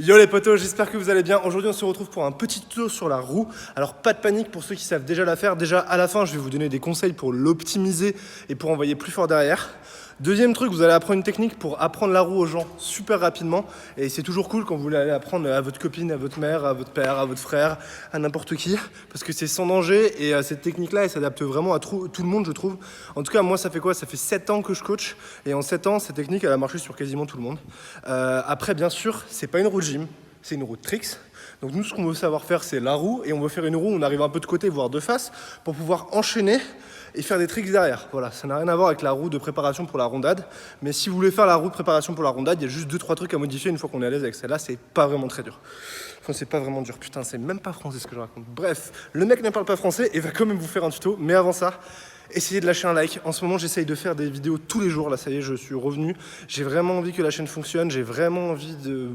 Yo les potos, j'espère que vous allez bien. Aujourd'hui on se retrouve pour un petit tuto sur la roue. Alors pas de panique pour ceux qui savent déjà la faire. Déjà à la fin je vais vous donner des conseils pour l'optimiser et pour envoyer plus fort derrière. Deuxième truc, vous allez apprendre une technique pour apprendre la roue aux gens super rapidement. Et c'est toujours cool quand vous voulez aller apprendre à votre copine, à votre mère, à votre père, à votre frère, à n'importe qui. Parce que c'est sans danger et cette technique-là, elle s'adapte vraiment à tout le monde, je trouve. En tout cas, moi, ça fait quoi? Ça fait 7 ans que je coach. Et en 7 ans, cette technique, elle a marché sur quasiment tout le monde. Après, bien sûr, c'est pas une roue de gym, c'est une roue de tricks. Donc nous, ce qu'on veut savoir faire, c'est la roue. Et on veut faire une roue où on arrive un peu de côté, voire de face, pour pouvoir enchaîner et faire des tricks derrière. Voilà, ça n'a rien à voir avec la roue de préparation pour la rondade. Mais si vous voulez faire la roue de préparation pour la rondade, il y a juste 2-3 trucs à modifier une fois qu'on est à l'aise avec celle-là. C'est pas vraiment très dur. Enfin, c'est pas vraiment dur. Putain, c'est même pas français ce que je raconte. Bref, le mec ne parle pas français et va quand même vous faire un tuto. Mais avant ça, essayez de lâcher un like. En ce moment, j'essaye de faire des vidéos tous les jours. Là, ça y est, je suis revenu. J'ai vraiment envie que la chaîne fonctionne. J'ai vraiment envie de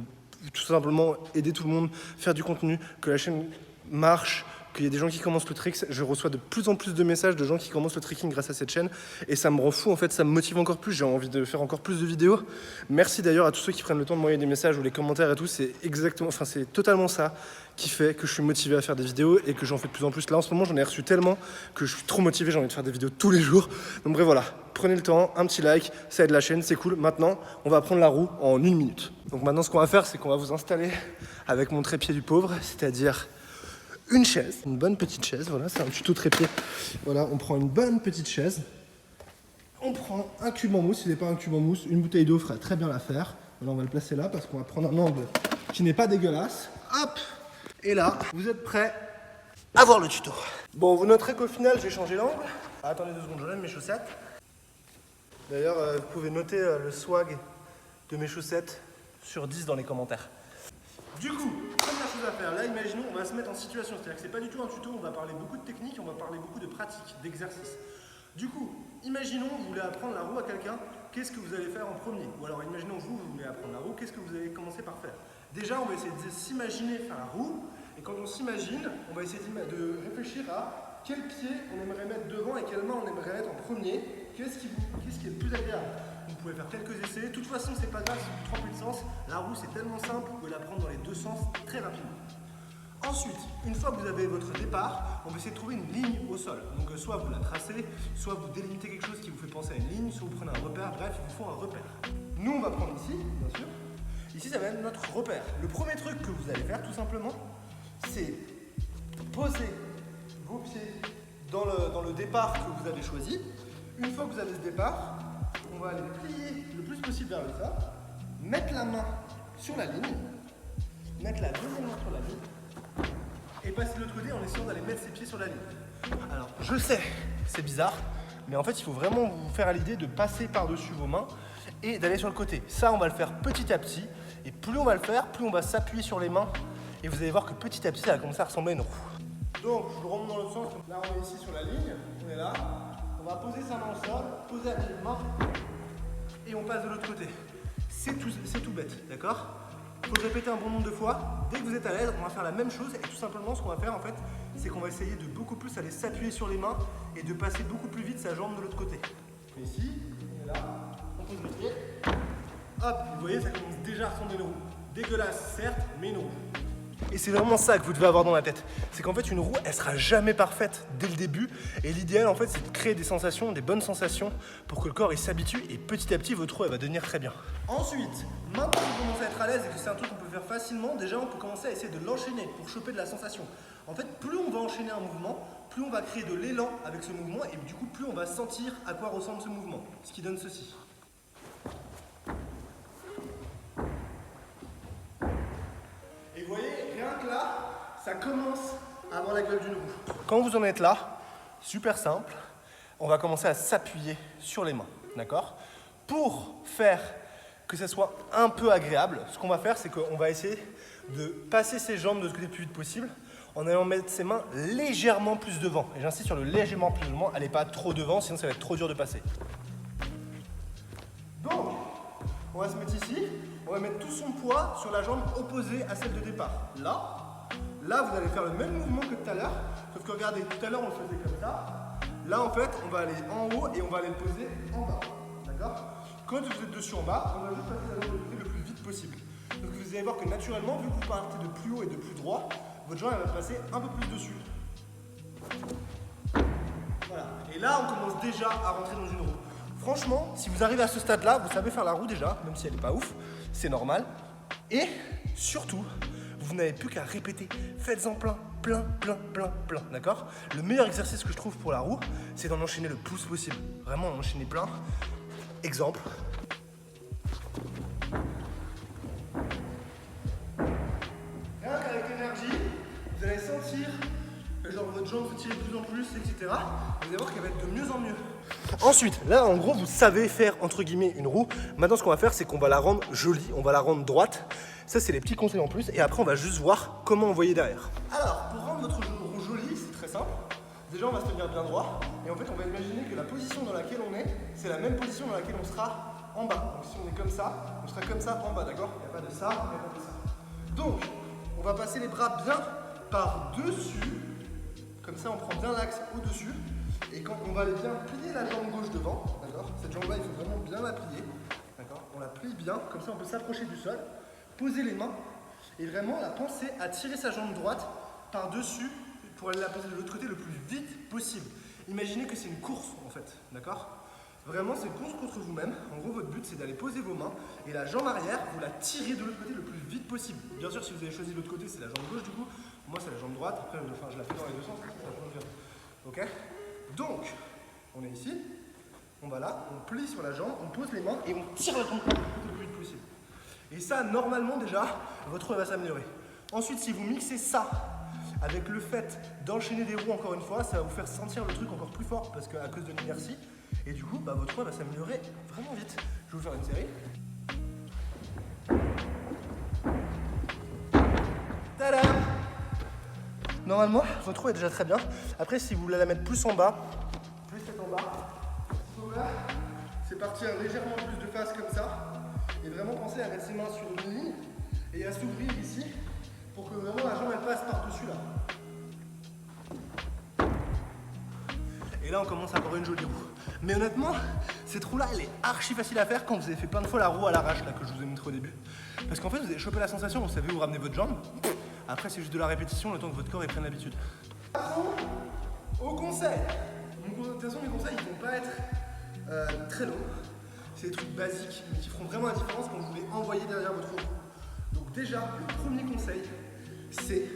tout simplement aider tout le monde, faire du contenu, que la chaîne marche, qu'il y ait des gens qui commencent le tricks. Je reçois de plus en plus de messages de gens qui commencent le tricking grâce à cette chaîne et ça me rend fou, en fait, ça me motive encore plus. J'ai envie de faire encore plus de vidéos. Merci d'ailleurs à tous ceux qui prennent le temps de m'envoyer des messages ou les commentaires et tout. C'est exactement, enfin c'est totalement ça qui fait que je suis motivé à faire des vidéos et que j'en fais de plus en plus. Là en ce moment j'en ai reçu tellement que je suis trop motivé, j'ai envie de faire des vidéos tous les jours. Donc bref voilà, prenez le temps, un petit like, ça aide la chaîne, c'est cool. Maintenant on va apprendre la roue en 1 minute. Donc maintenant ce qu'on va faire, c'est qu'on va vous installer avec mon trépied du pauvre, c'est-à-dire une chaise, une bonne petite chaise, voilà, c'est un tuto trépied. Voilà, on prend une bonne petite chaise, on prend un cube en mousse, s'il n'est pas un cube en mousse, une bouteille d'eau ferait très bien l'affaire. Voilà, on va le placer là parce qu'on va prendre un angle qui n'est pas dégueulasse. Hop! Et là, vous êtes prêts à voir le tuto. Bon, vous noterez qu'au final, j'ai changé l'angle. Ah, attendez 2 secondes, j'enlève mes chaussettes. D'ailleurs, vous pouvez noter le swag de mes chaussettes sur 10 dans les commentaires. Du coup, première chose à faire, là imaginons, on va se mettre en situation, c'est-à-dire que c'est pas du tout un tuto, on va parler beaucoup de technique, on va parler beaucoup de pratique, d'exercice. Du coup, imaginons, vous voulez apprendre la roue à quelqu'un, qu'est-ce que vous allez faire en premier? Ou alors imaginons, vous voulez apprendre la roue, qu'est-ce que vous allez commencer par faire? Déjà, on va essayer de s'imaginer faire la roue, et quand on s'imagine, on va essayer de réfléchir à quel pied on aimerait mettre devant et quelle main on aimerait mettre en premier, qu'est-ce qui est le plus agréable? Vous pouvez faire quelques essais. De toute façon, c'est pas grave si vous trompez de sens. La roue, c'est tellement simple, vous pouvez la prendre dans les 2 sens très rapidement. Ensuite, une fois que vous avez votre départ, on va essayer de trouver une ligne au sol. Donc, soit vous la tracez, soit vous délimitez quelque chose qui vous fait penser à une ligne, soit vous prenez un repère. Bref, il vous faut un repère. Nous, on va prendre ici, bien sûr. Ici, ça va être notre repère. Le premier truc que vous allez faire, tout simplement, c'est poser vos pieds dans le départ que vous avez choisi. Une fois que vous avez ce départ, on va aller plier le plus possible vers le sol, mettre la main sur la ligne, mettre la deuxième main sur la ligne et passer de l'autre côté en essayant d'aller mettre ses pieds sur la ligne. Alors, je sais, c'est bizarre, mais en fait, il faut vraiment vous faire à l'idée de passer par-dessus vos mains et d'aller sur le côté. Ça, on va le faire petit à petit et plus on va le faire, plus on va s'appuyer sur les mains et vous allez voir que petit à petit, ça va commencer à ressembler à une roue. Donc, je remonte dans l'autre sens. Là, on est ici sur la ligne, on est là. On va poser sa main au sol, poser la petite main et on passe de l'autre côté. C'est tout bête, d'accord? Il faut le répéter un bon nombre de fois. Dès que vous êtes à l'aise, on va faire la même chose et tout simplement ce qu'on va faire en fait, c'est qu'on va essayer de beaucoup plus aller s'appuyer sur les mains et de passer beaucoup plus vite sa jambe de l'autre côté. Ici, on est là, on pose le pied. Hop, vous voyez, ça commence déjà à ressembler à une roue. Dégueulasse, certes, mais une roue. Et c'est vraiment ça que vous devez avoir dans la tête. C'est qu'en fait, une roue, elle sera jamais parfaite dès le début. Et l'idéal, en fait, c'est de créer des sensations, des bonnes sensations, pour que le corps il s'habitue. Et petit à petit, votre roue, elle va devenir très bien. Ensuite, maintenant que vous commencez à être à l'aise et que c'est un truc qu'on peut faire facilement, déjà, on peut commencer à essayer de l'enchaîner pour choper de la sensation. En fait, plus on va enchaîner un mouvement, plus on va créer de l'élan avec ce mouvement. Et du coup, plus on va sentir à quoi ressemble ce mouvement. Ce qui donne ceci. Et vous voyez, rien que là, ça commence à avoir la gueule d'une roue. Quand vous en êtes là, super simple, on va commencer à s'appuyer sur les mains, d'accord? Pour faire que ça soit un peu agréable, ce qu'on va faire, c'est qu'on va essayer de passer ses jambes de l'autre côté le plus vite possible en allant mettre ses mains légèrement plus devant. Et j'insiste sur le légèrement plus devant, elle n'est pas trop devant, sinon ça va être trop dur de passer. Donc, on va se mettre ici, on va mettre tout son poids sur la jambe opposée à celle de départ. Là, vous allez faire le même mouvement que tout à l'heure, sauf que regardez, tout à l'heure on le faisait comme ça. Là, en fait, on va aller en haut et on va aller le poser en bas. D'accord? Quand vous êtes dessus en bas, on va juste passer la jambe de côté le plus vite possible. Donc vous allez voir que naturellement, vu que vous partez de plus haut et de plus droit, votre jambe elle va passer un peu plus dessus. Voilà. Et là, on commence déjà à rentrer dans une roue. Franchement, si vous arrivez à ce stade-là, vous savez faire la roue déjà, même si elle n'est pas ouf, c'est normal. Et surtout, vous n'avez plus qu'à répéter. Faites-en plein, d'accord? Le meilleur exercice que je trouve pour la roue, c'est d'en enchaîner le plus possible. Vraiment, en enchaîner plein. Exemple. Rien qu'avec l'énergie, vous allez sentir que genre votre jambe se tire de plus en plus, etc. Vous allez voir qu'elle va être de mieux en mieux. Ensuite, là en gros vous savez faire entre guillemets une roue. Maintenant ce qu'on va faire c'est qu'on va la rendre jolie, on va la rendre droite. Ça c'est les petits conseils en plus et après on va juste voir comment envoyer derrière. Alors pour rendre notre roue jolie c'est très simple. Déjà on va se tenir bien droit et en fait on va imaginer que la position dans laquelle on est c'est la même position dans laquelle on sera en bas. Donc si on est comme ça, on sera comme ça en bas, d'accord? Il n'y a pas de ça, il n'y a pas de ça. Donc on va passer les bras bien par dessus. Comme ça on prend bien l'axe au-dessus. Et quand on va aller bien plier la jambe gauche devant, d'accord? Cette jambe-là, il faut vraiment bien la plier, d'accord? On la plie bien, comme ça on peut s'approcher du sol, poser les mains et vraiment la penser à tirer sa jambe droite par-dessus pour aller la poser de l'autre côté le plus vite possible. Imaginez que c'est une course en fait, d'accord? Vraiment, c'est une course contre vous-même. En gros, votre but c'est d'aller poser vos mains et la jambe arrière, vous la tirez de l'autre côté le plus vite possible. Bien sûr, si vous avez choisi l'autre côté, c'est la jambe gauche du coup. Moi, c'est la jambe droite. Après, je la fais dans les deux sens, ça change bien. Ok? Donc, on est ici, on va là, on plie sur la jambe, on pose les mains et on tire la jambe le plus vite possible. Et ça, normalement déjà, votre roue va s'améliorer. Ensuite, si vous mixez ça avec le fait d'enchaîner des roues encore une fois, ça va vous faire sentir le truc encore plus fort parce qu'à cause de l'inertie. Et du coup, votre roue va s'améliorer vraiment vite. Je vais vous faire une série. Tadam! Normalement, votre roue est déjà très bien. Après, si vous voulez la mettre plus en bas, c'est partir légèrement plus de face comme ça. Et vraiment penser à mettre ses mains sur une ligne et à s'ouvrir ici pour que vraiment la jambe elle passe par-dessus là. Et là, on commence à avoir une jolie roue. Mais honnêtement, cette roue-là, elle est archi facile à faire quand vous avez fait plein de fois la roue à l'arrache là que je vous ai montré au début. Parce qu'en fait, vous avez chopé la sensation, vous savez où ramener votre jambe. Après, c'est juste de la répétition, le temps que votre corps prenne l'habitude. Au conseil. De toute façon, mes conseils, ils vont pas être très longs. C'est des trucs basiques, mais qui feront vraiment la différence quand vous voulez envoyer derrière votre roue. Donc déjà, le premier conseil, c'est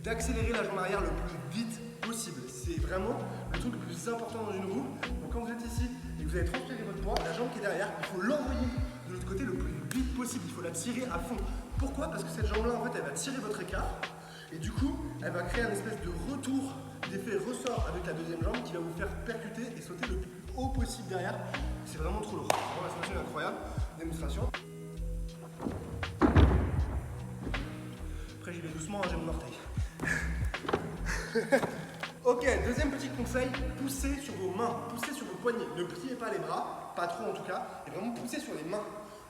d'accélérer la jambe arrière le plus vite possible. C'est vraiment le truc le plus important dans une roue. Donc quand vous êtes ici et que vous allez transférer votre poids, la jambe qui est derrière, il faut l'envoyer de l'autre côté le plus vite possible. Il faut la tirer à fond. Pourquoi? Parce que cette jambe-là, en fait, elle va tirer votre écart. Et du coup, elle va créer un espèce de retour d'effet ressort avec la deuxième jambe qui va vous faire percuter et sauter le plus haut possible derrière. C'est vraiment trop lourd. Bon, la sensation est incroyable. Démonstration. Après, j'y vais doucement, hein, j'ai mon orteil. Ok, deuxième petit conseil, poussez sur vos mains, poussez sur vos poignets. Ne pliez pas les bras, pas trop en tout cas, et vraiment poussez sur les mains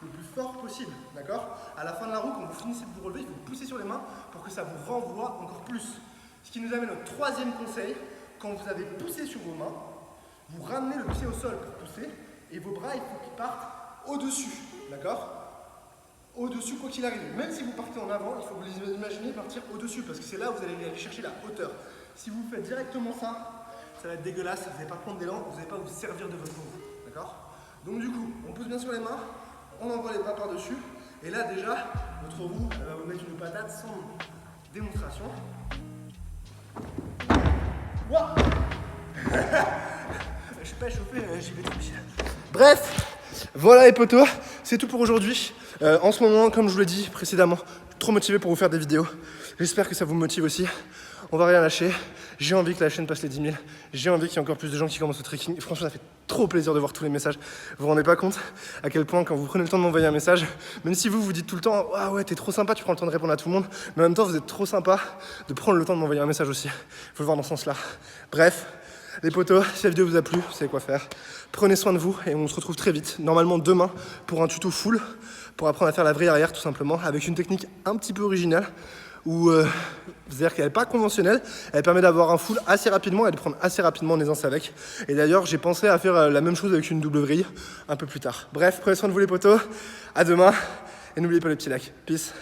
le plus fort possible, d'accord? À la fin de la roue, quand vous finissez de vous relever, il faut pousser sur les mains pour que ça vous renvoie encore plus. Ce qui nous amène au troisième conseil, quand vous avez poussé sur vos mains, vous ramenez le pied au sol pour pousser, et vos bras, il faut qu'ils partent au-dessus, d'accord? Au-dessus quoi qu'il arrive. Même si vous partez en avant, il faut vous imaginer partir au-dessus, parce que c'est là où vous allez aller chercher la hauteur. Si vous faites directement ça, ça va être dégueulasse, vous n'allez pas prendre d'élan, vous n'allez pas vous servir de votre roue, d'accord? Donc du coup, on pousse bien sur les mains, on envoie les bras par-dessus, et là déjà, votre roue, elle va vous mettre une patate sans démonstration. Wow. Je suis pas chauffé, j'y vais tranquille. Bref, voilà les potos, c'est tout pour aujourd'hui. En ce moment, comme je vous l'ai dit précédemment, trop motivé pour vous faire des vidéos. J'espère que ça vous motive aussi. On va rien lâcher. J'ai envie que la chaîne passe les 10 000. J'ai envie qu'il y ait encore plus de gens qui commencent le trekking. Et franchement, ça fait trop plaisir de voir tous les messages. Vous vous rendez pas compte à quel point, quand vous prenez le temps de m'envoyer un message, même si vous dites tout le temps, ah ouais, t'es trop sympa, tu prends le temps de répondre à tout le monde, mais en même temps, vous êtes trop sympa de prendre le temps de m'envoyer un message aussi. Faut le voir dans ce sens-là. Bref, les potos, si la vidéo vous a plu, vous savez quoi faire. Prenez soin de vous et on se retrouve très vite, normalement demain, pour un tuto full, pour apprendre à faire la vrille arrière tout simplement, avec une technique un petit peu originale, où c'est-à-dire qu'elle n'est pas conventionnelle, elle permet d'avoir un full assez rapidement et de prendre assez rapidement en aisance avec. Et d'ailleurs, j'ai pensé à faire la même chose avec une double vrille un peu plus tard. Bref, prenez soin de vous les potos, à demain, Et n'oubliez pas le petit like. Peace.